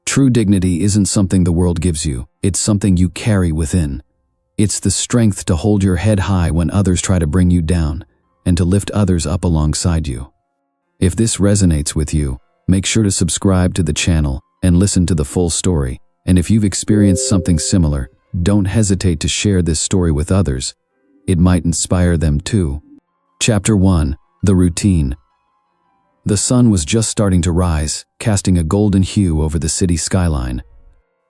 True dignity isn't something the world gives you, it's something you carry within. It's the strength to hold your head high when others try to bring you down, and to lift others up alongside you. If this resonates with you, make sure to subscribe to the channel and listen to the full story. And if you've experienced something similar, don't hesitate to share this story with others. It might inspire them too. Chapter 1: The Routine. The sun was just starting to rise, casting a golden hue over the city skyline.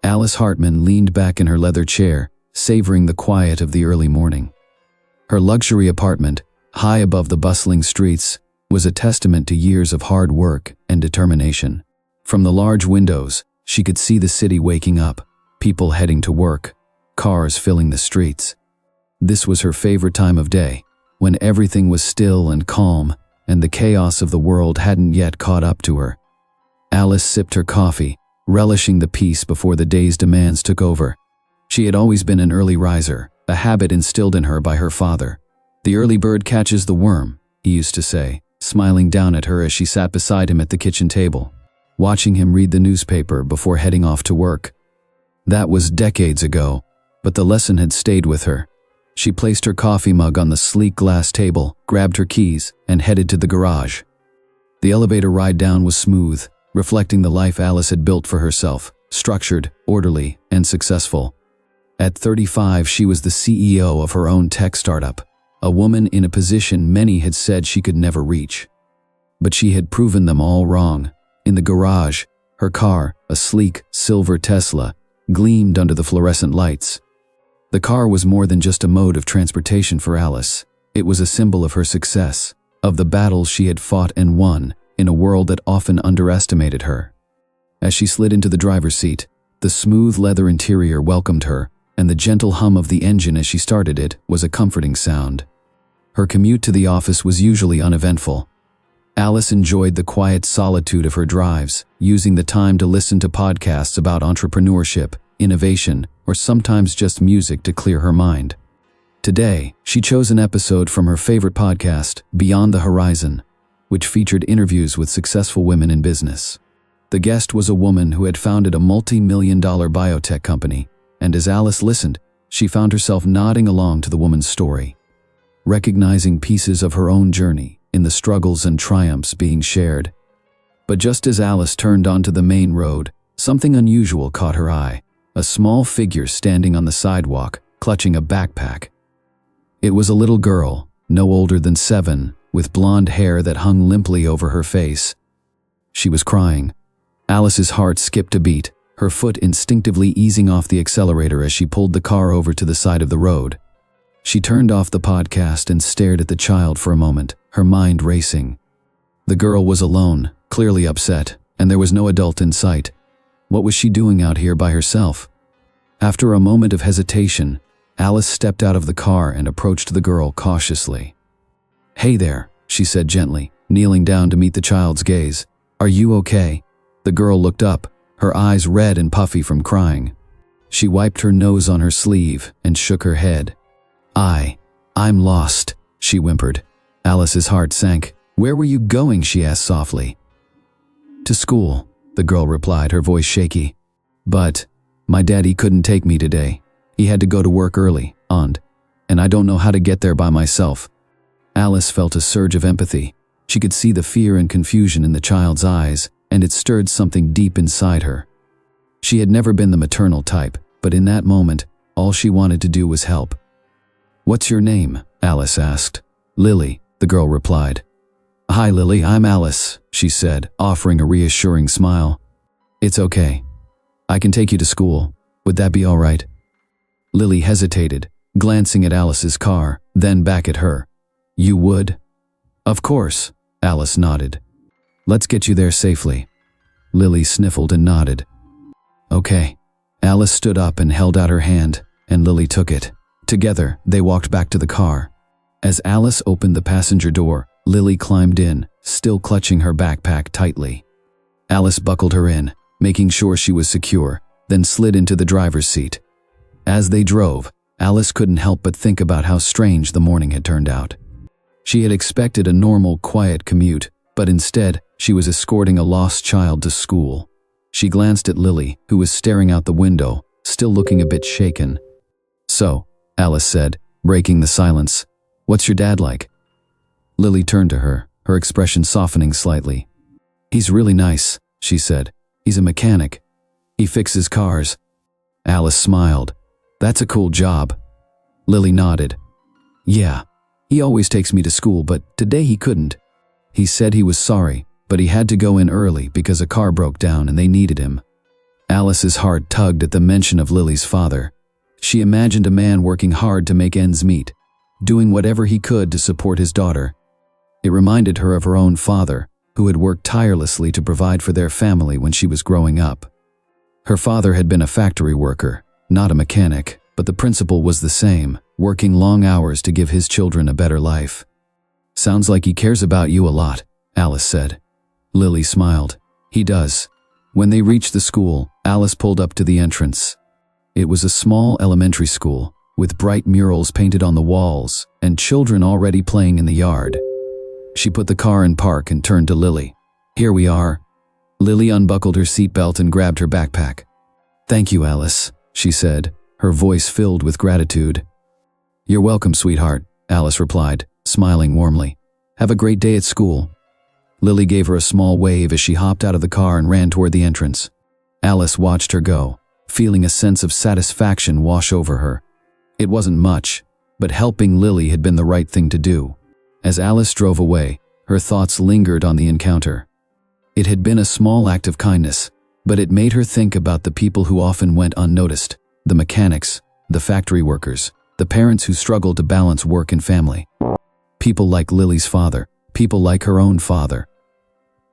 Alice Hartman leaned back in her leather chair, savoring the quiet of the early morning. Her luxury apartment, high above the bustling streets, was a testament to years of hard work and determination. From the large windows, she could see the city waking up, people heading to work, cars filling the streets. This was her favorite time of day, when everything was still and calm, and the chaos of the world hadn't yet caught up to her. Alice sipped her coffee, relishing the peace before the day's demands took over. She had always been an early riser, a habit instilled in her by her father. "The early bird catches the worm," he used to say, smiling down at her as she sat beside him at the kitchen table, watching him read the newspaper before heading off to work. That was decades ago, but the lesson had stayed with her. She placed her coffee mug on the sleek glass table, grabbed her keys, and headed to the garage. The elevator ride down was smooth, reflecting the life Alice had built for herself, structured, orderly, and successful. At 35, she was the CEO of her own tech startup, a woman in a position many had said she could never reach. But she had proven them all wrong. In the garage, her car, a sleek, silver Tesla, gleamed under the fluorescent lights. The car was more than just a mode of transportation for Alice. It was a symbol of her success, of the battles she had fought and won in a world that often underestimated her. As she slid into the driver's seat, the smooth leather interior welcomed her, and the gentle hum of the engine as she started it was a comforting sound. Her commute to the office was usually uneventful. Alice enjoyed the quiet solitude of her drives, using the time to listen to podcasts about entrepreneurship, innovation, or sometimes just music to clear her mind. Today, she chose an episode from her favorite podcast, Beyond the Horizon, which featured interviews with successful women in business. The guest was a woman who had founded a multi-million-dollar biotech company, and as Alice listened, she found herself nodding along to the woman's story, recognizing pieces of her own journey in the struggles and triumphs being shared. But just as Alice turned onto the main road, something unusual caught her eye. A small figure standing on the sidewalk, clutching a backpack. It was a little girl, no older than 7, with blonde hair that hung limply over her face. She was crying. Alice's heart skipped a beat, her foot instinctively easing off the accelerator as she pulled the car over to the side of the road. She turned off the podcast and stared at the child for a moment, her mind racing. The girl was alone, clearly upset, and there was no adult in sight. What was she doing out here by herself? After a moment of hesitation, Alice stepped out of the car and approached the girl cautiously. "Hey there," she said gently, kneeling down to meet the child's gaze. "Are you okay?" The girl looked up, her eyes red and puffy from crying. She wiped her nose on her sleeve and shook her head. I'm lost," she whimpered. Alice's heart sank. "Where were you going?" she asked softly. "To school," the girl replied, her voice shaky. "But my daddy couldn't take me today. He had to go to work early, and I don't know how to get there by myself." Alice felt a surge of empathy. She could see the fear and confusion in the child's eyes, and it stirred something deep inside her. She had never been the maternal type, but in that moment, all she wanted to do was help. "What's your name?" Alice asked. "Lily," the girl replied. "Hi Lily, I'm Alice," she said, offering a reassuring smile. "It's okay. I can take you to school. Would that be all right?" Lily hesitated, glancing at Alice's car, then back at her. "You would?" "Of course," Alice nodded. "Let's get you there safely." Lily sniffled and nodded. "Okay." Alice stood up and held out her hand, and Lily took it. Together, they walked back to the car. As Alice opened the passenger door, Lily climbed in, still clutching her backpack tightly. Alice buckled her in, making sure she was secure, then slid into the driver's seat. As they drove, Alice couldn't help but think about how strange the morning had turned out. She had expected a normal, quiet commute, but instead, she was escorting a lost child to school. She glanced at Lily, who was staring out the window, still looking a bit shaken. "So," Alice said, breaking the silence, "what's your dad like?" Lily turned to her, her expression softening slightly. "He's really nice," she said. "He's a mechanic. He fixes cars." Alice smiled. "That's a cool job." Lily nodded. "Yeah, he always takes me to school, but today he couldn't. He said he was sorry, but he had to go in early because a car broke down and they needed him." Alice's heart tugged at the mention of Lily's father. She imagined a man working hard to make ends meet, doing whatever he could to support his daughter. It reminded her of her own father, who had worked tirelessly to provide for their family when she was growing up. Her father had been a factory worker, not a mechanic, but the principle was the same, working long hours to give his children a better life. "Sounds like he cares about you a lot," Alice said. Lily smiled. "He does." When they reached the school, Alice pulled up to the entrance. It was a small elementary school, with bright murals painted on the walls and children already playing in the yard. She put the car in park and turned to Lily. "Here we are." Lily unbuckled her seatbelt and grabbed her backpack. "Thank you, Alice," she said, her voice filled with gratitude. "You're welcome, sweetheart," Alice replied, smiling warmly. "Have a great day at school." Lily gave her a small wave as she hopped out of the car and ran toward the entrance. Alice watched her go, feeling a sense of satisfaction wash over her. It wasn't much, but helping Lily had been the right thing to do. As Alice drove away, her thoughts lingered on the encounter. It had been a small act of kindness, but it made her think about the people who often went unnoticed, the mechanics, the factory workers, the parents who struggled to balance work and family. People like Lily's father, people like her own father.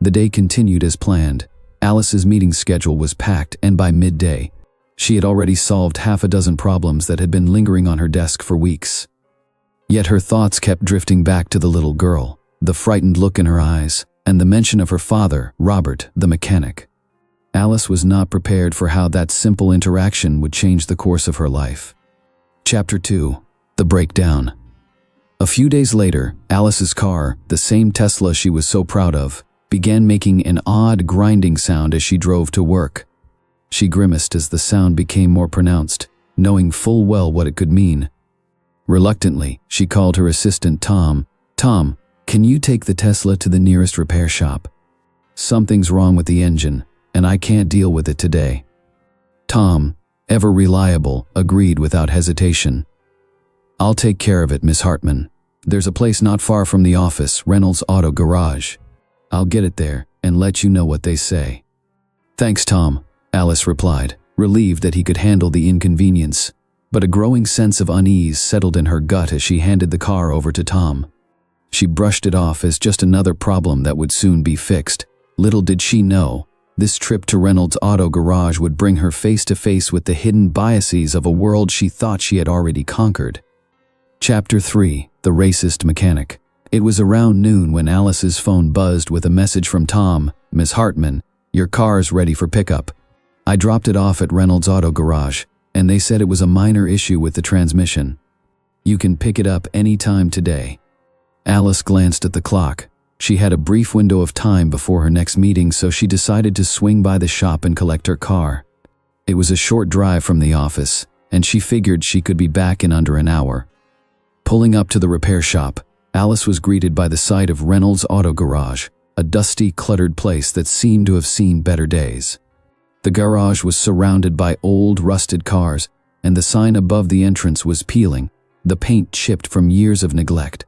The day continued as planned. Alice's meeting schedule was packed, and by midday, she had already solved half a dozen problems that had been lingering on her desk for weeks. Yet her thoughts kept drifting back to the little girl, the frightened look in her eyes, and the mention of her father, Robert, the mechanic. Alice was not prepared for how that simple interaction would change the course of her life. Chapter 2. The Breakdown. A few days later, Alice's car, the same Tesla she was so proud of, began making an odd grinding sound as she drove to work. She grimaced as the sound became more pronounced, knowing full well what it could mean. Reluctantly, she called her assistant Tom. "Tom, can you take the Tesla to the nearest repair shop? Something's wrong with the engine, and I can't deal with it today." Tom, ever reliable, agreed without hesitation. "I'll take care of it, Miss Hartman. There's a place not far from the office, Reynolds Auto Garage. I'll get it there and let you know what they say." "Thanks, Tom," Alice replied, relieved that he could handle the inconvenience. But a growing sense of unease settled in her gut as she handed the car over to Tom. She brushed it off as just another problem that would soon be fixed. Little did she know, this trip to Reynolds Auto Garage would bring her face to face with the hidden biases of a world she thought she had already conquered. Chapter 3. The Racist Mechanic. It was around noon when Alice's phone buzzed with a message from Tom. "Miss Hartman, your car's ready for pickup. I dropped it off at Reynolds Auto Garage, and they said it was a minor issue with the transmission. You can pick it up any time today." Alice glanced at the clock. She had a brief window of time before her next meeting, so she decided to swing by the shop and collect her car. It was a short drive from the office, and she figured she could be back in under an hour. Pulling up to the repair shop, Alice was greeted by the sight of Reynolds Auto Garage, a dusty, cluttered place that seemed to have seen better days. The garage was surrounded by old, rusted cars, and the sign above the entrance was peeling, the paint chipped from years of neglect.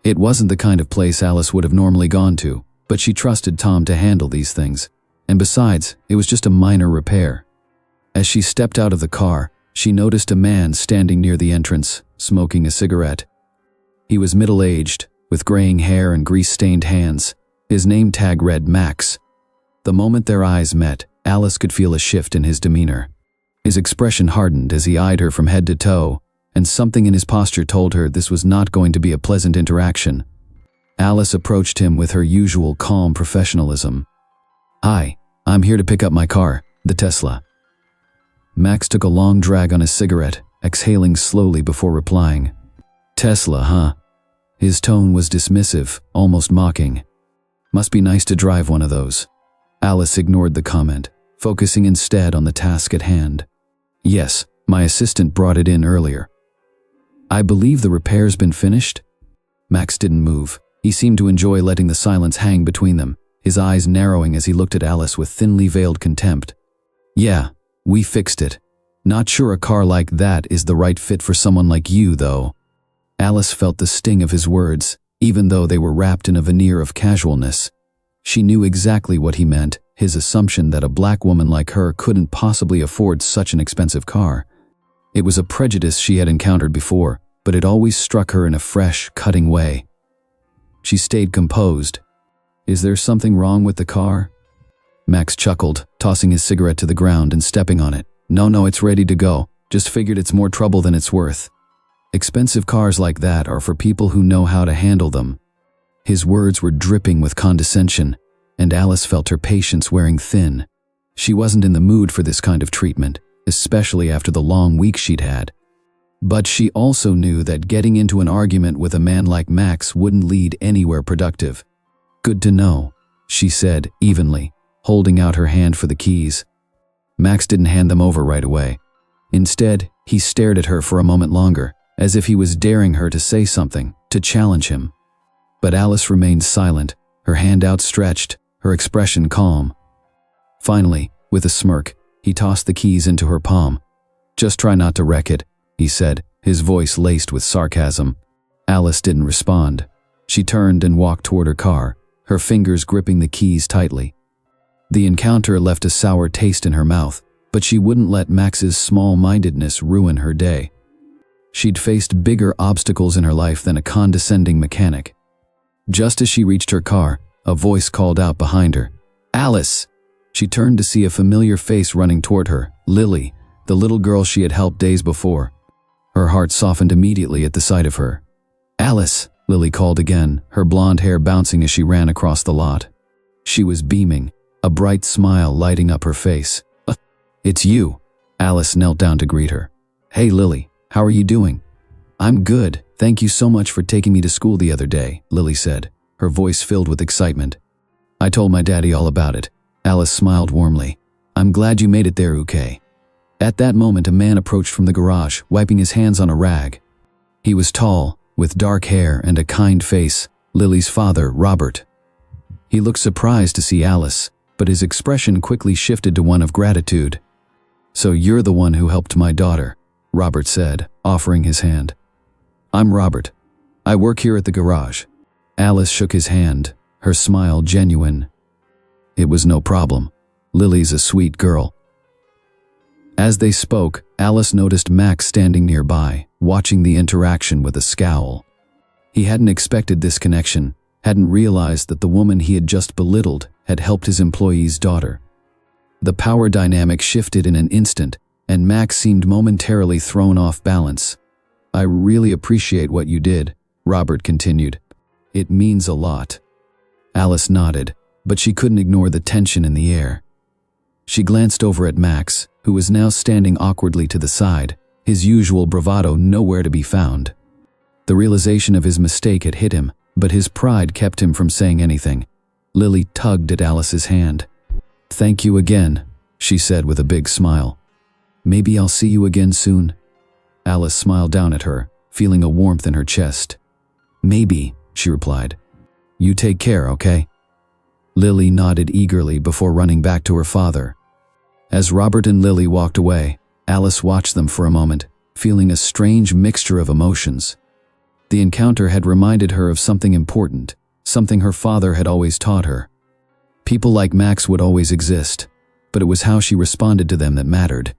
It wasn't the kind of place Alice would have normally gone to, but she trusted Tom to handle these things, and besides, it was just a minor repair. As she stepped out of the car, she noticed a man standing near the entrance, smoking a cigarette. He was middle-aged, with graying hair and grease-stained hands. His name tag read Max. The moment their eyes met, Alice could feel a shift in his demeanor. His expression hardened as he eyed her from head to toe, and something in his posture told her this was not going to be a pleasant interaction. Alice approached him with her usual calm professionalism. "Hi, I'm here to pick up my car, the Tesla." Max took a long drag on his cigarette, exhaling slowly before replying. "Tesla, huh?" His tone was dismissive, almost mocking. "Must be nice to drive one of those." Alice ignored the comment, focusing instead on the task at hand. Yes, my assistant brought it in earlier. I believe the repair's been finished? Max didn't move. He seemed to enjoy letting the silence hang between them, his eyes narrowing as he looked at Alice with thinly veiled contempt. Yeah, we fixed it. Not sure a car like that is the right fit for someone like you, though. Alice felt the sting of his words, even though they were wrapped in a veneer of casualness. She knew exactly what he meant, his assumption that a black woman like her couldn't possibly afford such an expensive car. It was a prejudice she had encountered before, but it always struck her in a fresh, cutting way. She stayed composed. Is there something wrong with the car? Max chuckled, tossing his cigarette to the ground and stepping on it. No, it's ready to go. Just figured it's more trouble than it's worth. Expensive cars like that are for people who know how to handle them. His words were dripping with condescension, and Alice felt her patience wearing thin. She wasn't in the mood for this kind of treatment, especially after the long week she'd had. But she also knew that getting into an argument with a man like Max wouldn't lead anywhere productive. Good to know, she said evenly, holding out her hand for the keys. Max didn't hand them over right away. Instead, he stared at her for a moment longer, as if he was daring her to say something, to challenge him. But Alice remained silent, her hand outstretched, her expression calm. Finally, with a smirk, he tossed the keys into her palm. Just try not to wreck it, he said, his voice laced with sarcasm. Alice didn't respond. She turned and walked toward her car, her fingers gripping the keys tightly. The encounter left a sour taste in her mouth, but she wouldn't let Max's small-mindedness ruin her day. She'd faced bigger obstacles in her life than a condescending mechanic. Just as she reached her car, a voice called out behind her, "Alice!" She turned to see a familiar face running toward her, Lily, the little girl she had helped days before. Her heart softened immediately at the sight of her. "Alice!" Lily called again, her blonde hair bouncing as she ran across the lot. She was beaming, a bright smile lighting up her face. "It's you." Alice knelt down to greet her. "Hey Lily, how are you doing?" "I'm good, thank you so much for taking me to school the other day," Lily said, her voice filled with excitement. "I told my daddy all about it." Alice smiled warmly. "I'm glad you made it there okay." At that moment, a man approached from the garage, wiping his hands on a rag. He was tall, with dark hair and a kind face, Lily's father, Robert. He looked surprised to see Alice, but his expression quickly shifted to one of gratitude. "So you're the one who helped my daughter," Robert said, offering his hand. "I'm Robert. I work here at the garage." Alice shook his hand, her smile genuine. "It was no problem. Lily's a sweet girl." As they spoke, Alice noticed Max standing nearby, watching the interaction with a scowl. He hadn't expected this connection, hadn't realized that the woman he had just belittled had helped his employee's daughter. The power dynamic shifted in an instant, and Max seemed momentarily thrown off balance. "I really appreciate what you did," Robert continued. "It means a lot." Alice nodded, but she couldn't ignore the tension in the air. She glanced over at Max, who was now standing awkwardly to the side, his usual bravado nowhere to be found. The realization of his mistake had hit him, but his pride kept him from saying anything. Lily tugged at Alice's hand. "Thank you again," she said with a big smile. "Maybe I'll see you again soon." Alice smiled down at her, feeling a warmth in her chest. "Maybe," she replied. "You take care, okay?" Lily nodded eagerly before running back to her father. As Robert and Lily walked away, Alice watched them for a moment, feeling a strange mixture of emotions. The encounter had reminded her of something important, something her father had always taught her. People like Max would always exist, but it was how she responded to them that mattered.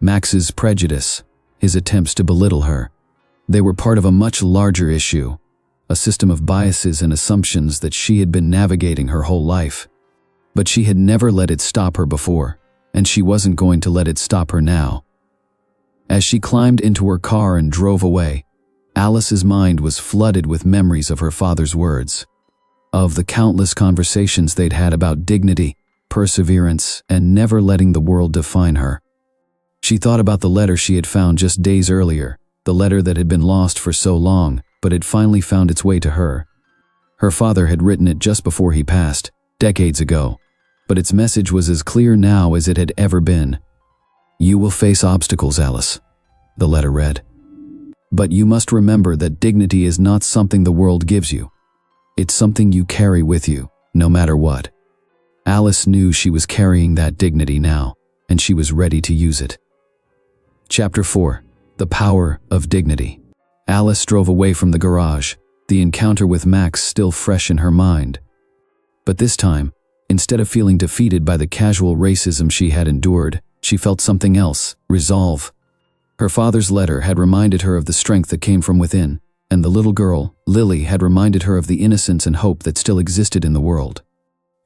Max's prejudice, his attempts to belittle her. They were part of a much larger issue, a system of biases and assumptions that she had been navigating her whole life. But she had never let it stop her before, and she wasn't going to let it stop her now. As she climbed into her car and drove away, Alice's mind was flooded with memories of her father's words, of the countless conversations they'd had about dignity, perseverance, and never letting the world define her. She thought about the letter she had found just days earlier, the letter that had been lost for so long, but had finally found its way to her. Her father had written it just before he passed, decades ago. but its message was as clear now as it had ever been. "You will face obstacles, Alice," the letter read. "But you must remember that dignity is not something the world gives you. It's something you carry with you, no matter what." Alice knew she was carrying that dignity now, and she was ready to use it. Chapter 4. The Power of Dignity. Alice drove away from the garage, the encounter with Max still fresh in her mind. But this time, instead of feeling defeated by the casual racism she had endured, she felt something else: resolve. Her father's letter had reminded her of the strength that came from within, and the little girl, Lily, had reminded her of the innocence and hope that still existed in the world.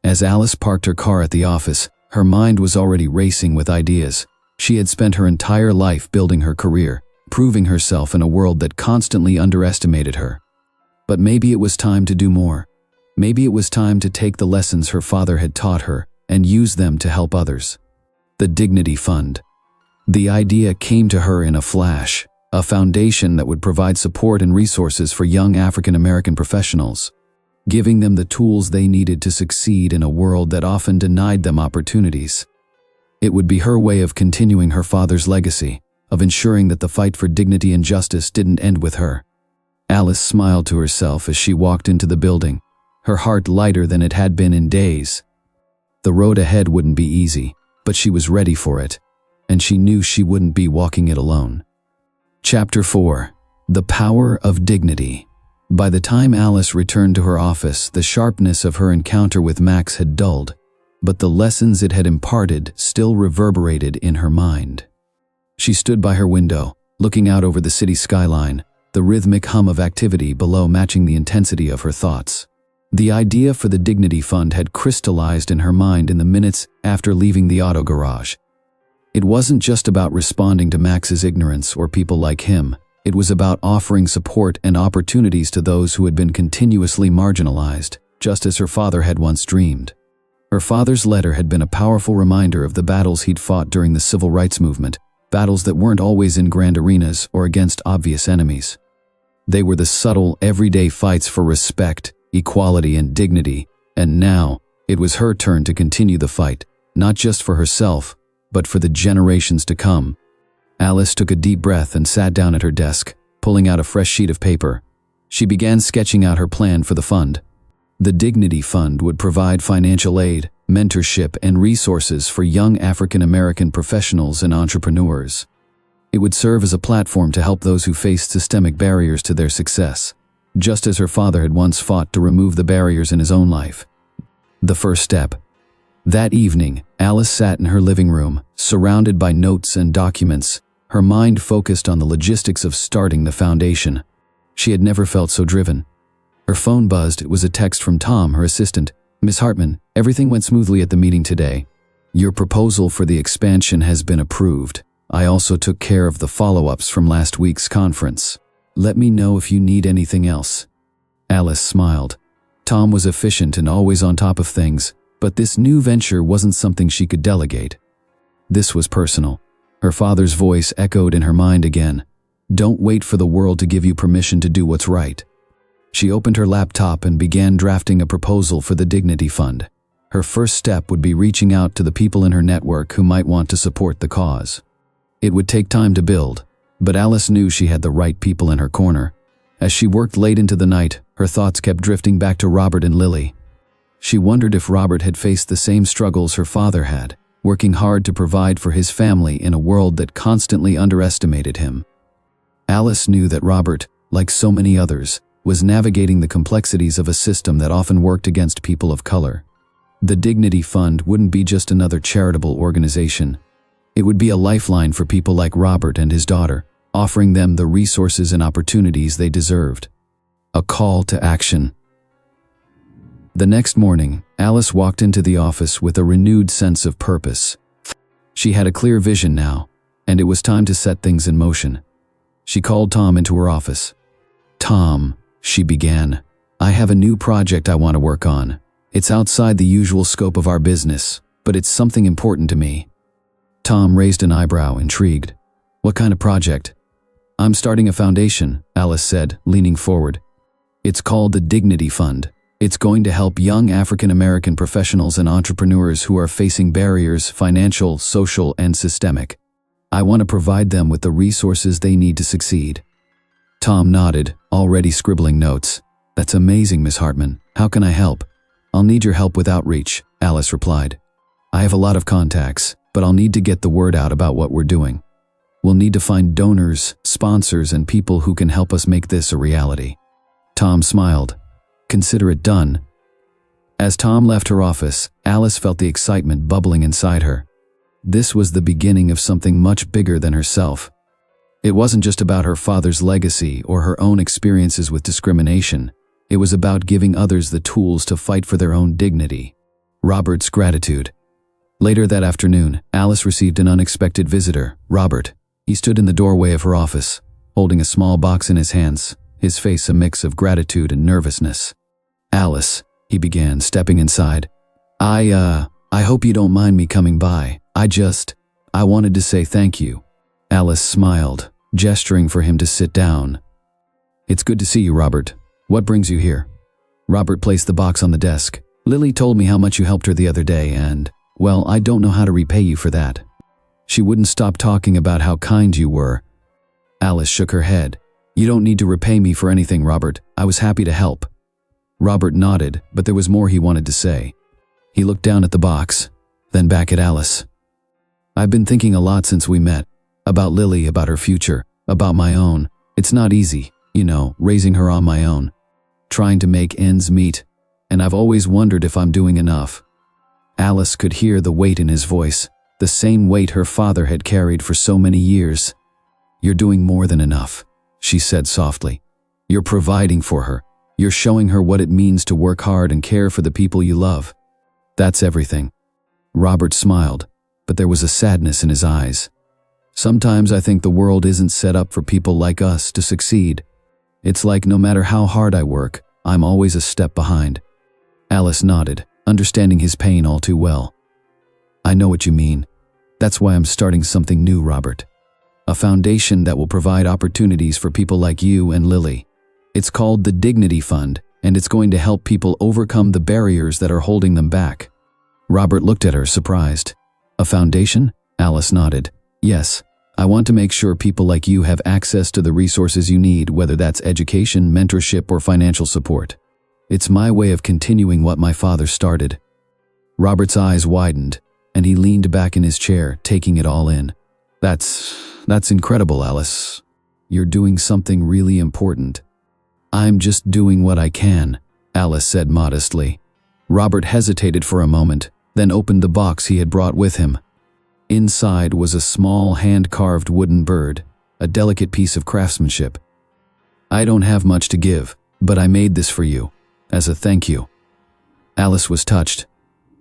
As Alice parked her car at the office, her mind was already racing with ideas. She had spent her entire life building her career, proving herself in a world that constantly underestimated her. But maybe it was time to do more. Maybe it was time to take the lessons her father had taught her and use them to help others. The Dignity Fund. The idea came to her in a flash, a foundation that would provide support and resources for young African American professionals, giving them the tools they needed to succeed in a world that often denied them opportunities. It would be her way of continuing her father's legacy, of ensuring that the fight for dignity and justice didn't end with her. Alice smiled to herself as she walked into the building, her heart lighter than it had been in days. The road ahead wouldn't be easy, but she was ready for it, and she knew she wouldn't be walking it alone. Chapter 4. The Power of Dignity. By the time Alice returned to her office, the sharpness of her encounter with Max had dulled, but the lessons it had imparted still reverberated in her mind. She stood by her window, looking out over the city skyline, the rhythmic hum of activity below matching the intensity of her thoughts. The idea for the Dignity Fund had crystallized in her mind in the minutes after leaving the auto garage. It wasn't just about responding to Max's ignorance or people like him. It was about offering support and opportunities to those who had been continuously marginalized, just as her father had once dreamed. Her father's letter had been a powerful reminder of the battles he'd fought during the civil rights movement, battles that weren't always in grand arenas or against obvious enemies. They were the subtle, everyday fights for respect, equality, and dignity, and now it was her turn to continue the fight, not just for herself, but for the generations to come. Alice took a deep breath and sat down at her desk, pulling out a fresh sheet of paper. She began sketching out her plan for the fund. The Dignity Fund would provide financial aid, mentorship, and resources for young African American professionals and entrepreneurs. It would serve as a platform to help those who faced systemic barriers to their success, just as her father had once fought to remove the barriers in his own life. The first step. That evening, Alice sat in her living room, surrounded by notes and documents, her mind focused on the logistics of starting the foundation. She had never felt so driven. Her phone buzzed. It was a text from Tom, her assistant. "Miss Hartman, everything went smoothly at the meeting today. Your proposal for the expansion has been approved. I also took care of the follow-ups from last week's conference. Let me know if you need anything else." Alice smiled. Tom was efficient and always on top of things, but this new venture wasn't something she could delegate. This was personal. Her father's voice echoed in her mind again. "Don't wait for the world to give you permission to do what's right." She opened her laptop and began drafting a proposal for the Dignity Fund. Her first step would be reaching out to the people in her network who might want to support the cause. It would take time to build, but Alice knew she had the right people in her corner. As she worked late into the night, her thoughts kept drifting back to Robert and Lily. She wondered if Robert had faced the same struggles her father had, working hard to provide for his family in a world that constantly underestimated him. Alice knew that Robert, like so many others, was navigating the complexities of a system that often worked against people of color. The Dignity Fund wouldn't be just another charitable organization. It would be a lifeline for people like Robert and his daughter, offering them the resources and opportunities they deserved. A call to action. The next morning, Alice walked into the office with a renewed sense of purpose. She had a clear vision now, and it was time to set things in motion. She called Tom into her office. "Tom," she began, "I have a new project I want to work on. It's outside the usual scope of our business, but it's something important to me." Tom raised an eyebrow, intrigued. "What kind of project?" "I'm starting a foundation," Alice said, leaning forward. "It's called the Dignity Fund. It's going to help young African American professionals and entrepreneurs who are facing barriers, financial, social, and systemic. I want to provide them with the resources they need to succeed. Tom nodded, already scribbling notes. That's amazing, Miss Hartman. How can I help? I'll need your help with outreach, Alice replied. I have a lot of contacts, but I'll need to get the word out about what we're doing. We'll need to find donors, sponsors, and people who can help us make this a reality. Tom smiled. Consider it done. As Tom left her office, Alice felt the excitement bubbling inside her. This was the beginning of something much bigger than herself. It wasn't just about her father's legacy or her own experiences with discrimination. It was about giving others the tools to fight for their own dignity. Robert's gratitude. Later that afternoon, Alice received an unexpected visitor, Robert. He stood in the doorway of her office, holding a small box in his hands, his face a mix of gratitude and nervousness. Alice, he began, stepping inside. I hope you don't mind me coming by. I wanted to say thank you. Alice smiled, gesturing for him to sit down. It's good to see you, Robert. What brings you here? Robert placed the box on the desk. Lily told me how much you helped her the other day and, well, I don't know how to repay you for that. She wouldn't stop talking about how kind you were. Alice shook her head. You don't need to repay me for anything, Robert. I was happy to help. Robert nodded, but there was more he wanted to say. He looked down at the box, then back at Alice. I've been thinking a lot since we met. About Lily, about her future, about my own. It's not easy, raising her on my own. Trying to make ends meet. And I've always wondered if I'm doing enough. Alice could hear the weight in his voice, the same weight her father had carried for so many years. You're doing more than enough, she said softly. You're providing for her. You're showing her what it means to work hard and care for the people you love. That's everything. Robert smiled, but there was a sadness in his eyes. Sometimes I think the world isn't set up for people like us to succeed. It's like no matter how hard I work, I'm always a step behind. Alice nodded, understanding his pain all too well. I know what you mean. That's why I'm starting something new, Robert. A foundation that will provide opportunities for people like you and Lily. It's called the Dignity Fund, and it's going to help people overcome the barriers that are holding them back. Robert looked at her, surprised. A foundation? Alice nodded. Yes, I want to make sure people like you have access to the resources you need, whether that's education, mentorship, or financial support. It's my way of continuing what my father started. Robert's eyes widened, and he leaned back in his chair, taking it all in. That's incredible, Alice. You're doing something really important. I'm just doing what I can, Alice said modestly. Robert hesitated for a moment, then opened the box he had brought with him. Inside was a small hand-carved wooden bird, a delicate piece of craftsmanship. I don't have much to give, but I made this for you, as a thank you. Alice was touched.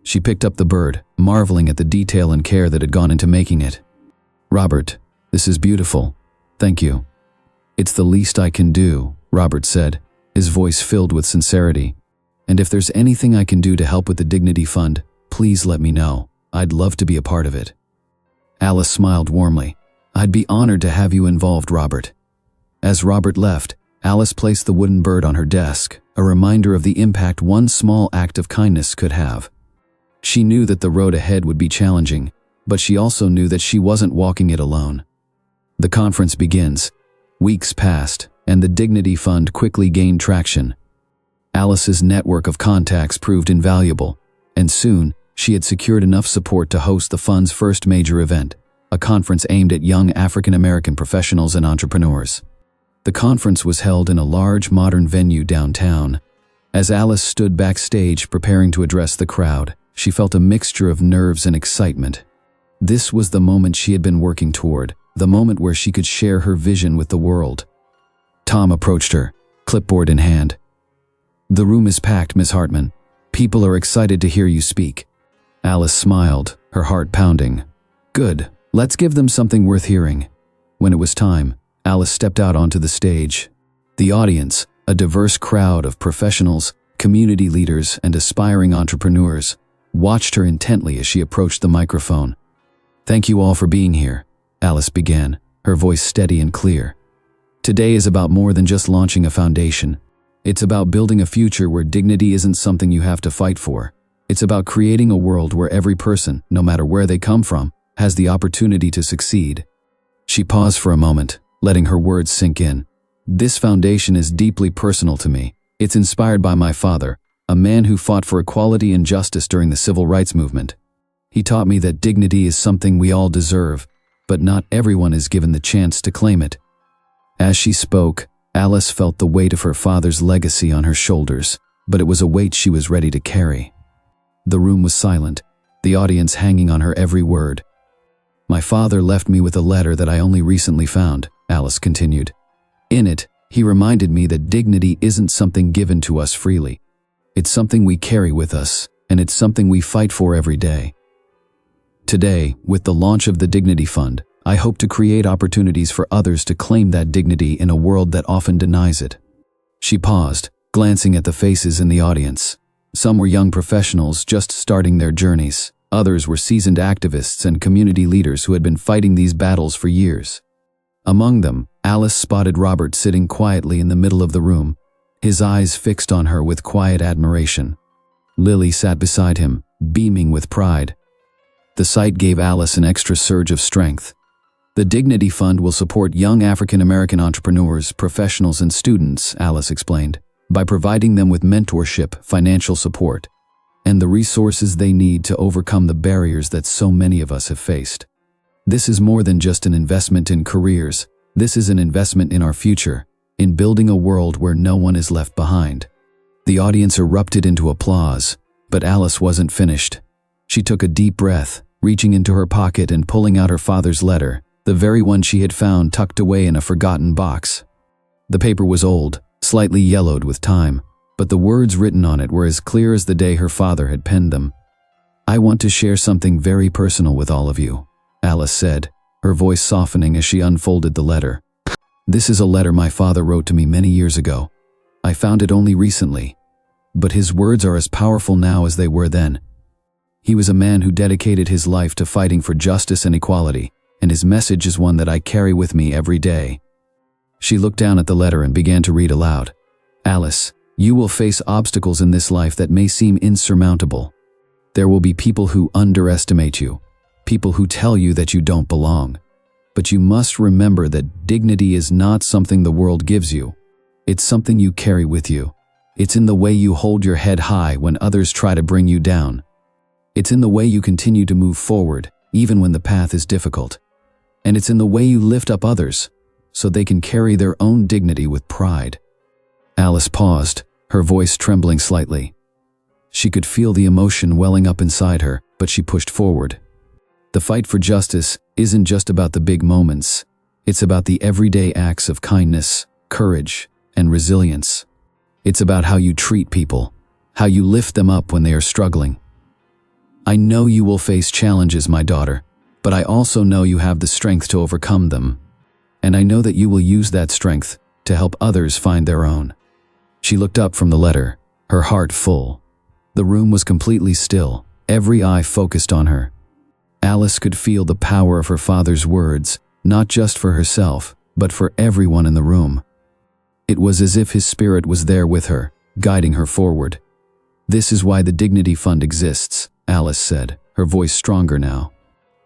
She picked up the bird, marveling at the detail and care that had gone into making it. Robert, this is beautiful. Thank you. It's the least I can do, Robert said, his voice filled with sincerity. And if there's anything I can do to help with the Dignity Fund, please let me know. I'd love to be a part of it. Alice smiled warmly. I'd be honored to have you involved, Robert. As Robert left, Alice placed the wooden bird on her desk, a reminder of the impact one small act of kindness could have. She knew that the road ahead would be challenging, but she also knew that she wasn't walking it alone. The conference begins. Weeks passed, and the Dignity Fund quickly gained traction. Alice's network of contacts proved invaluable, and soon she had secured enough support to host the fund's first major event, a conference aimed at young African American professionals and entrepreneurs. The conference was held in a large modern venue downtown. As Alice stood backstage preparing to address the crowd, she felt a mixture of nerves and excitement. This was the moment she had been working toward, the moment where she could share her vision with the world. Tom approached her, clipboard in hand. The room is packed, Miss Hartman. People are excited to hear you speak. Alice smiled, her heart pounding. Good, let's give them something worth hearing. When it was time, Alice stepped out onto the stage. The audience, a diverse crowd of professionals, community leaders, and aspiring entrepreneurs, watched her intently as she approached the microphone. Thank you all for being here, Alice began, her voice steady and clear. Today is about more than just launching a foundation. It's about building a future where dignity isn't something you have to fight for. It's about creating a world where every person, no matter where they come from, has the opportunity to succeed. She paused for a moment, letting her words sink in. This foundation is deeply personal to me. It's inspired by my father, a man who fought for equality and justice during the civil rights movement. He taught me that dignity is something we all deserve, but not everyone is given the chance to claim it. As she spoke, Alice felt the weight of her father's legacy on her shoulders, but it was a weight she was ready to carry. The room was silent, the audience hanging on her every word. My father left me with a letter that I only recently found, Alice continued. In it, he reminded me that dignity isn't something given to us freely. It's something we carry with us, and it's something we fight for every day. Today, with the launch of the Dignity Fund, I hope to create opportunities for others to claim that dignity in a world that often denies it. She paused, glancing at the faces in the audience. Some were young professionals just starting their journeys. Others were seasoned activists and community leaders who had been fighting these battles for years. Among them, Alice spotted Robert sitting quietly in the middle of the room, his eyes fixed on her with quiet admiration. Lily sat beside him, beaming with pride. The sight gave Alice an extra surge of strength. The Dignity Fund will support young African American entrepreneurs, professionals, and students, Alice explained, by providing them with mentorship, financial support, and the resources they need to overcome the barriers that so many of us have faced. This is more than just an investment in careers. This is an investment in our future, in building a world where no one is left behind. The audience erupted into applause, but Alice wasn't finished. She took a deep breath, reaching into her pocket and pulling out her father's letter, the very one she had found tucked away in a forgotten box. The paper was old, slightly yellowed with time, but the words written on it were as clear as the day her father had penned them. I want to share something very personal with all of you, Alice said, her voice softening as she unfolded the letter. This is a letter my father wrote to me many years ago. I found it only recently, but his words are as powerful now as they were then. He was a man who dedicated his life to fighting for justice and equality, and his message is one that I carry with me every day. She looked down at the letter and began to read aloud. Alice, you will face obstacles in this life that may seem insurmountable. There will be people who underestimate you, people who tell you that you don't belong. But you must remember that dignity is not something the world gives you. It's something you carry with you. It's in the way you hold your head high when others try to bring you down. It's in the way you continue to move forward, even when the path is difficult. And it's in the way you lift up others, so they can carry their own dignity with pride. Alice paused, her voice trembling slightly. She could feel the emotion welling up inside her, but she pushed forward. The fight for justice isn't just about the big moments. It's about the everyday acts of kindness, courage, and resilience. It's about how you treat people, how you lift them up when they are struggling. I know you will face challenges, my daughter, but I also know you have the strength to overcome them. And I know that you will use that strength to help others find their own. She looked up from the letter, her heart full. The room was completely still, every eye focused on her. Alice could feel the power of her father's words, not just for herself, but for everyone in the room. It was as if his spirit was there with her, guiding her forward. This is why the Dignity Fund exists, Alice said, her voice stronger now.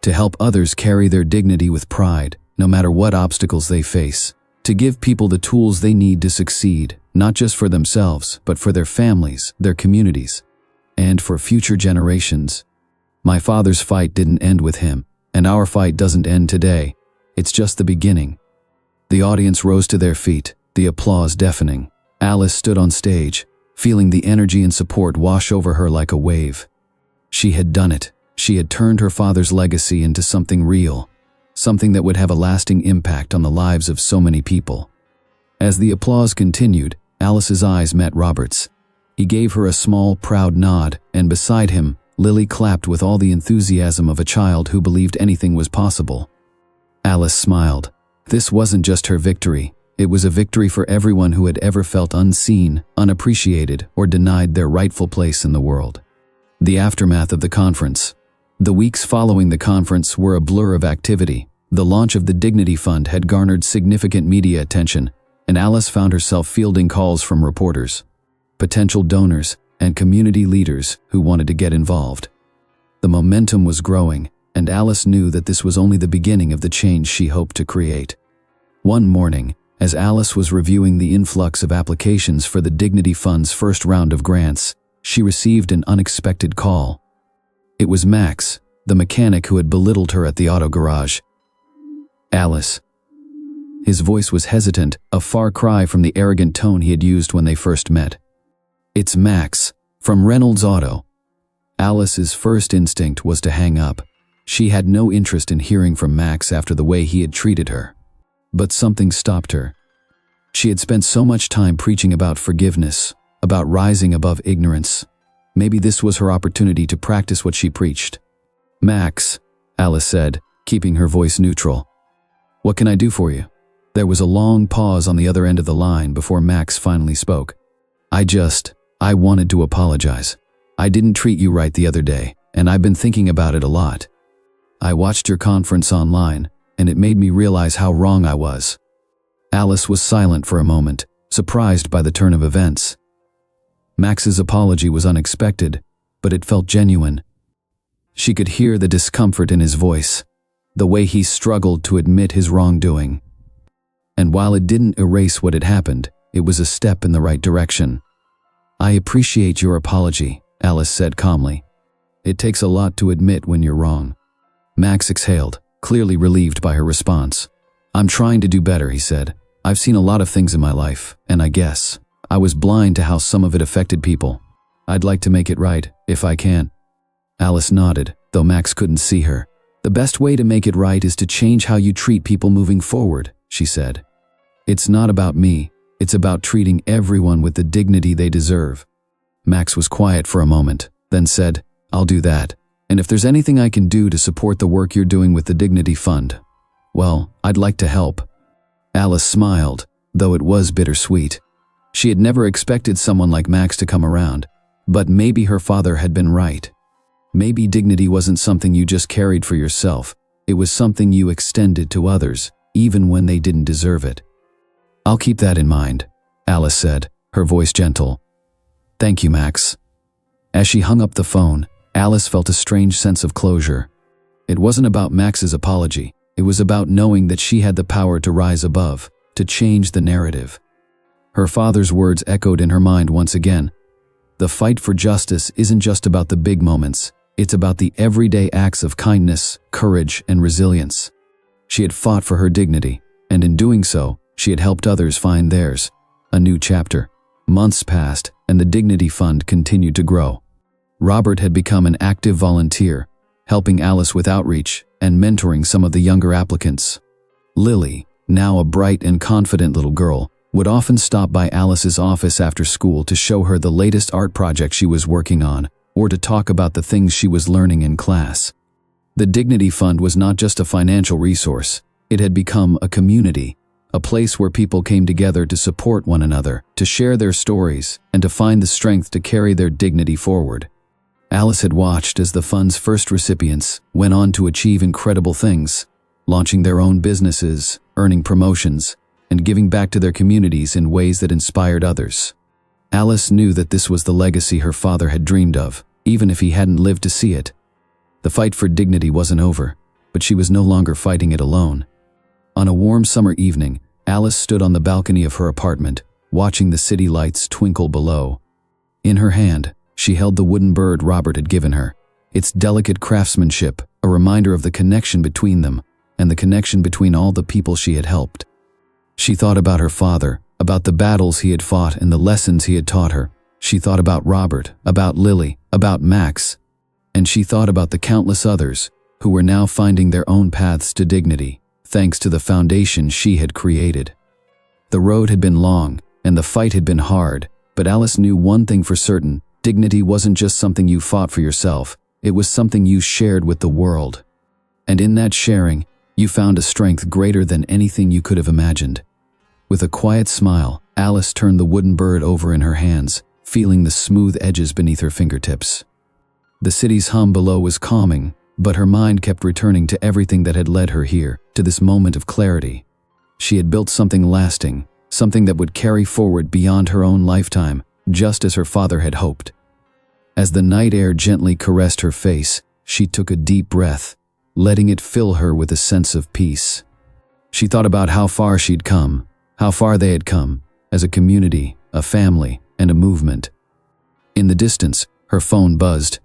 To help others carry their dignity with pride, no matter what obstacles they face. To give people the tools they need to succeed, not just for themselves, but for their families, their communities, and for future generations. My father's fight didn't end with him, and our fight doesn't end today. It's just the beginning. The audience rose to their feet, the applause deafening. Alice stood on stage, feeling the energy and support wash over her like a wave. She had done it. She had turned her father's legacy into something real, something that would have a lasting impact on the lives of so many people. As the applause continued, Alice's eyes met Robert's. He gave her a small, proud nod, and beside him, Lily clapped with all the enthusiasm of a child who believed anything was possible. Alice smiled. This wasn't just her victory. It was a victory for everyone who had ever felt unseen, unappreciated, or denied their rightful place in the world. The aftermath of the conference. The weeks following the conference were a blur of activity. The launch of the Dignity Fund had garnered significant media attention, and Alice found herself fielding calls from reporters, potential donors, and community leaders who wanted to get involved. The momentum was growing, and Alice knew that this was only the beginning of the change she hoped to create. One morning, as Alice was reviewing the influx of applications for the Dignity Fund's first round of grants, she received an unexpected call. It was Max, the mechanic who had belittled her at the auto garage. "Alice." His voice was hesitant, a far cry from the arrogant tone he had used when they first met. "It's Max, from Reynolds Auto." Alice's first instinct was to hang up. She had no interest in hearing from Max after the way he had treated her. But something stopped her. She had spent so much time preaching about forgiveness, about rising above ignorance. Maybe this was her opportunity to practice what she preached. "Max," Alice said, keeping her voice neutral. "What can I do for you?" There was a long pause on the other end of the line before Max finally spoke. I wanted to apologize. I didn't treat you right the other day, and I've been thinking about it a lot. I watched your conference online, and it made me realize how wrong I was." Alice was silent for a moment, surprised by the turn of events. Max's apology was unexpected, but it felt genuine. She could hear the discomfort in his voice, the way he struggled to admit his wrongdoing. And while it didn't erase what had happened, it was a step in the right direction. "I appreciate your apology," Alice said calmly. "It takes a lot to admit when you're wrong." Max exhaled, clearly relieved by her response. "I'm trying to do better," he said. "I've seen a lot of things in my life, and I guess I was blind to how some of it affected people. I'd like to make it right, if I can." Alice nodded, though Max couldn't see her. "The best way to make it right is to change how you treat people moving forward," she said. "It's not about me, it's about treating everyone with the dignity they deserve." Max was quiet for a moment, then said, "I'll do that. And if there's anything I can do to support the work you're doing with the Dignity Fund, well, I'd like to help." Alice smiled, though it was bittersweet. She had never expected someone like Max to come around, but maybe her father had been right. Maybe dignity wasn't something you just carried for yourself, it was something you extended to others, even when they didn't deserve it. "I'll keep that in mind," Alice said, her voice gentle. "Thank you, Max." As she hung up the phone, Alice felt a strange sense of closure. It wasn't about Max's apology, it was about knowing that she had the power to rise above, to change the narrative. Her father's words echoed in her mind once again. The fight for justice isn't just about the big moments, it's about the everyday acts of kindness, courage, and resilience. She had fought for her dignity, and in doing so, she had helped others find theirs. A new chapter. Months passed, and the Dignity Fund continued to grow. Robert had become an active volunteer, helping Alice with outreach and mentoring some of the younger applicants. Lily, now a bright and confident little girl, would often stop by Alice's office after school to show her the latest art project she was working on, or to talk about the things she was learning in class. The Dignity Fund was not just a financial resource, it had become a community, a place where people came together to support one another, to share their stories, and to find the strength to carry their dignity forward. Alice had watched as the fund's first recipients went on to achieve incredible things, launching their own businesses, earning promotions, and giving back to their communities in ways that inspired others. Alice knew that this was the legacy her father had dreamed of, even if he hadn't lived to see it. The fight for dignity wasn't over, but she was no longer fighting it alone. On a warm summer evening, Alice stood on the balcony of her apartment, watching the city lights twinkle below. In her hand, she held the wooden bird Robert had given her, its delicate craftsmanship, a reminder of the connection between them, and the connection between all the people she had helped. She thought about her father, about the battles he had fought and the lessons he had taught her. She thought about Robert, about Lily, about Max, and she thought about the countless others who were now finding their own paths to dignity, thanks to the foundation she had created. The road had been long, and the fight had been hard, but Alice knew one thing for certain: dignity wasn't just something you fought for yourself, it was something you shared with the world. And in that sharing, you found a strength greater than anything you could have imagined. With a quiet smile, Alice turned the wooden bird over in her hands, feeling the smooth edges beneath her fingertips. The city's hum below was calming, but her mind kept returning to everything that had led her here, to this moment of clarity. She had built something lasting, something that would carry forward beyond her own lifetime, just as her father had hoped. As the night air gently caressed her face, she took a deep breath, letting it fill her with a sense of peace. She thought about how far she'd come, how far they had come, as a community, a family, and a movement. In the distance, her phone buzzed.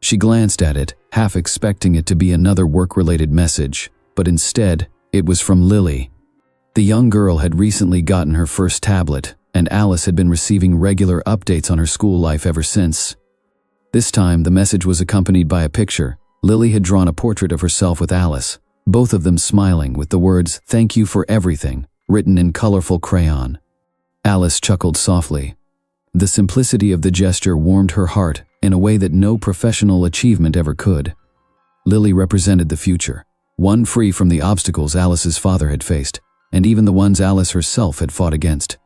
She glanced at it, half expecting it to be another work-related message, but instead, it was from Lily. The young girl had recently gotten her first tablet, and Alice had been receiving regular updates on her school life ever since. This time, the message was accompanied by a picture. Lily had drawn a portrait of herself with Alice, both of them smiling with the words, "Thank you for everything," written in colorful crayon. Alice chuckled softly. The simplicity of the gesture warmed her heart in a way that no professional achievement ever could. Lily represented the future, one free from the obstacles Alice's father had faced, and even the ones Alice herself had fought against.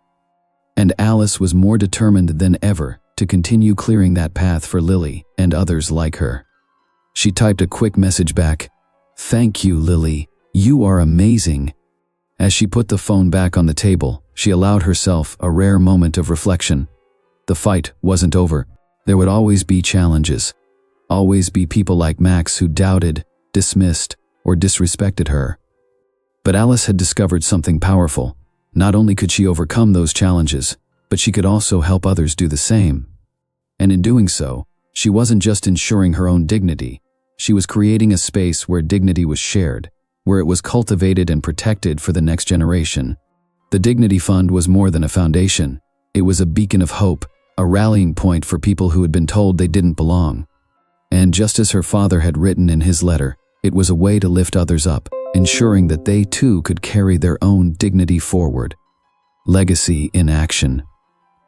And Alice was more determined than ever to continue clearing that path for Lily and others like her. She typed a quick message back, "Thank you, Lily. You are amazing." As she put the phone back on the table, she allowed herself a rare moment of reflection. The fight wasn't over. There would always be challenges. Always be people like Max who doubted, dismissed, or disrespected her. But Alice had discovered something powerful. Not only could she overcome those challenges, but she could also help others do the same. And in doing so, she wasn't just ensuring her own dignity. She was creating a space where dignity was shared, where it was cultivated and protected for the next generation. The Dignity Fund was more than a foundation. It was a beacon of hope, a rallying point for people who had been told they didn't belong. And just as her father had written in his letter, it was a way to lift others up, ensuring that they too could carry their own dignity forward. Legacy in action.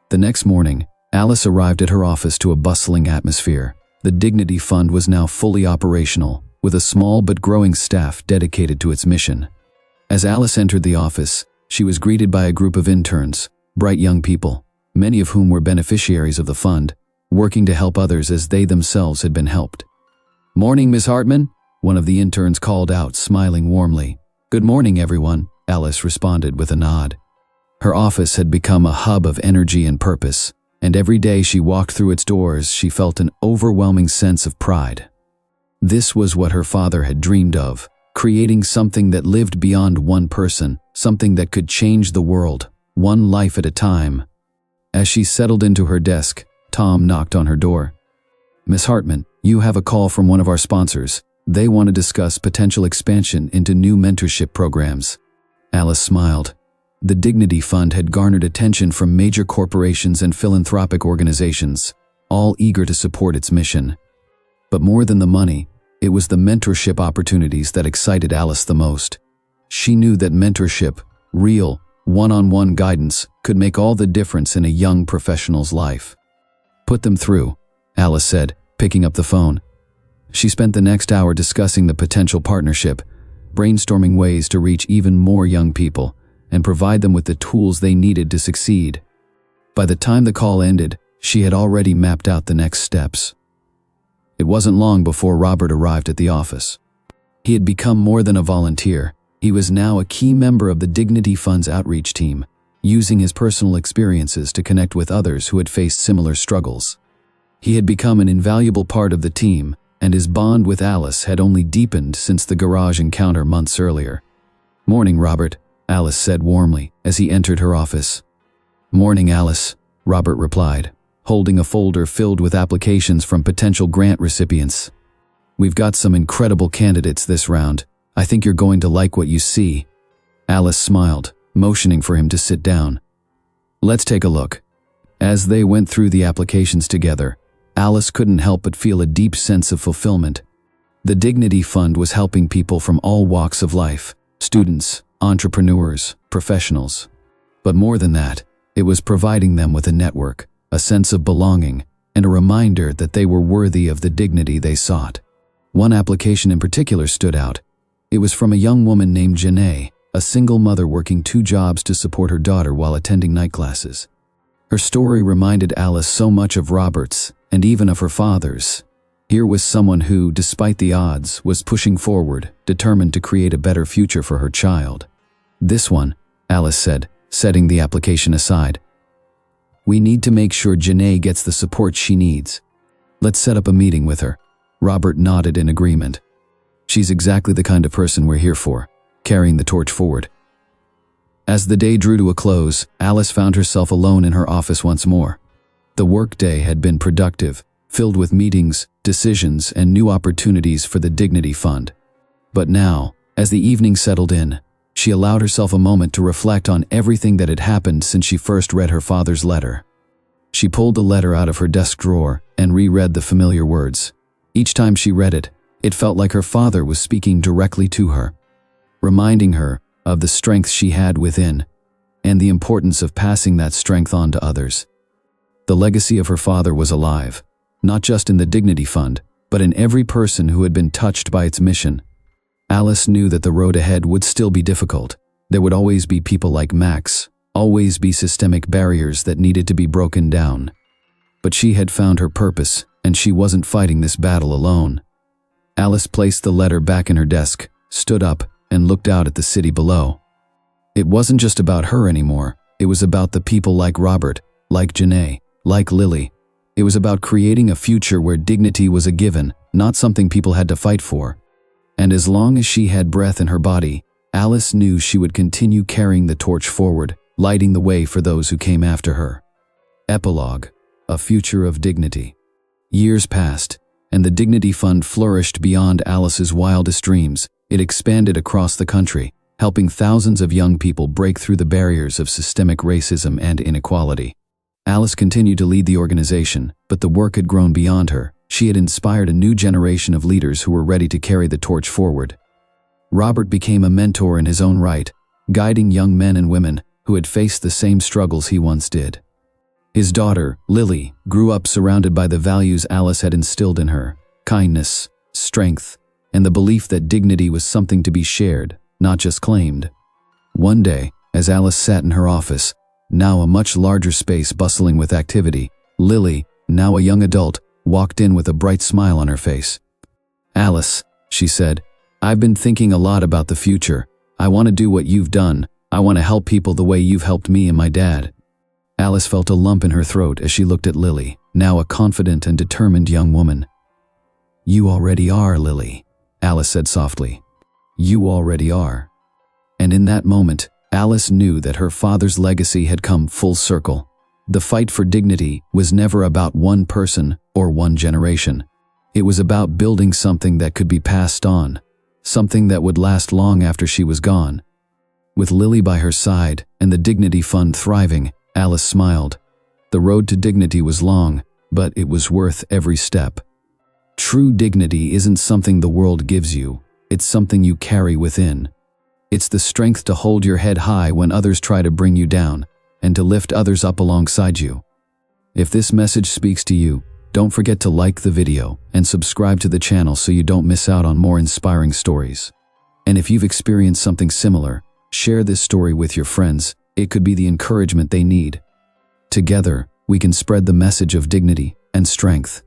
The next morning, Alice arrived at her office to a bustling atmosphere. The Dignity Fund was now fully operational, with a small but growing staff dedicated to its mission. As Alice entered the office, she was greeted by a group of interns, bright young people, many of whom were beneficiaries of the fund, working to help others as they themselves had been helped. "Morning, Miss Hartman," one of the interns called out, smiling warmly. "Good morning, everyone," Alice responded with a nod. Her office had become a hub of energy and purpose, and every day she walked through its doors, she felt an overwhelming sense of pride. This was what her father had dreamed of, creating something that lived beyond one person, something that could change the world, one life at a time. As she settled into her desk, Tom knocked on her door. "Miss Hartman, you have a call from one of our sponsors. They want to discuss potential expansion into new mentorship programs." Alice smiled. The Dignity Fund had garnered attention from major corporations and philanthropic organizations, all eager to support its mission. But more than the money, it was the mentorship opportunities that excited Alice the most. She knew that mentorship, real, one-on-one guidance, could make all the difference in a young professional's life. "Put them through," Alice said, picking up the phone. She spent the next hour discussing the potential partnership, brainstorming ways to reach even more young people and provide them with the tools they needed to succeed. By the time the call ended, she had already mapped out the next steps. It wasn't long before Robert arrived at the office. He had become more than a volunteer. He was now a key member of the Dignity Fund's outreach team, using his personal experiences to connect with others who had faced similar struggles. He had become an invaluable part of the team, and his bond with Alice had only deepened since the garage encounter months earlier. "Morning, Robert," Alice said warmly as he entered her office. "Morning, Alice," Robert replied, holding a folder filled with applications from potential grant recipients. "We've got some incredible candidates this round. I think you're going to like what you see." Alice smiled, motioning for him to sit down. "Let's take a look." As they went through the applications together, Alice couldn't help but feel a deep sense of fulfillment. The Dignity Fund was helping people from all walks of life, students, entrepreneurs, professionals. But more than that, it was providing them with a network, a sense of belonging, and a reminder that they were worthy of the dignity they sought. One application in particular stood out. It was from a young woman named Janae, a single mother working 2 jobs to support her daughter while attending night classes. Her story reminded Alice so much of Robert's, and even of her father's. Here was someone who, despite the odds, was pushing forward, determined to create a better future for her child. "This one," Alice said, setting the application aside. "We need to make sure Janae gets the support she needs. Let's set up a meeting with her." Robert nodded in agreement. "She's exactly the kind of person we're here for, carrying the torch forward." As the day drew to a close, Alice found herself alone in her office once more. The workday had been productive, filled with meetings, decisions, and new opportunities for the Dignity Fund. But now, as the evening settled in, she allowed herself a moment to reflect on everything that had happened since she first read her father's letter. She pulled the letter out of her desk drawer and reread the familiar words. Each time she read it, it felt like her father was speaking directly to her, reminding her of the strength she had within and the importance of passing that strength on to others. The legacy of her father was alive, not just in the Dignity Fund, but in every person who had been touched by its mission. Alice knew that the road ahead would still be difficult. There would always be people like Max, always be systemic barriers that needed to be broken down. But she had found her purpose, and she wasn't fighting this battle alone. Alice placed the letter back in her desk, stood up, and looked out at the city below. It wasn't just about her anymore. It was about the people like Robert, like Janae, like Lily. It was about creating a future where dignity was a given, not something people had to fight for. And as long as she had breath in her body, Alice knew she would continue carrying the torch forward, lighting the way for those who came after her. Epilogue: A future of dignity. Years passed, and the Dignity Fund flourished beyond Alice's wildest dreams. It expanded across the country, helping thousands of young people break through the barriers of systemic racism and inequality. Alice continued to lead the organization, but the work had grown beyond her. She had inspired a new generation of leaders who were ready to carry the torch forward. Robert became a mentor in his own right, guiding young men and women who had faced the same struggles he once did. His daughter, Lily, grew up surrounded by the values Alice had instilled in her: kindness, strength, and the belief that dignity was something to be shared, not just claimed. One day, as Alice sat in her office, now a much larger space bustling with activity, Lily, now a young adult, walked in with a bright smile on her face. "Alice," she said, "I've been thinking a lot about the future. I want to do what you've done. I want to help people the way you've helped me and my dad." Alice felt a lump in her throat as she looked at Lily, now a confident and determined young woman. "You already are, Lily," Alice said softly. "You already are." And in that moment, Alice knew that her father's legacy had come full circle. The fight for dignity was never about one person or one generation. It was about building something that could be passed on, something that would last long after she was gone. With Lily by her side and the Dignity Fund thriving, Alice smiled. The road to dignity was long, but it was worth every step. True dignity isn't something the world gives you. It's something you carry within. It's the strength to hold your head high when others try to bring you down, and to lift others up alongside you. If this message speaks to you, don't forget to like the video and subscribe to the channel so you don't miss out on more inspiring stories. And if you've experienced something similar, share this story with your friends. It could be the encouragement they need. Together, we can spread the message of dignity and strength.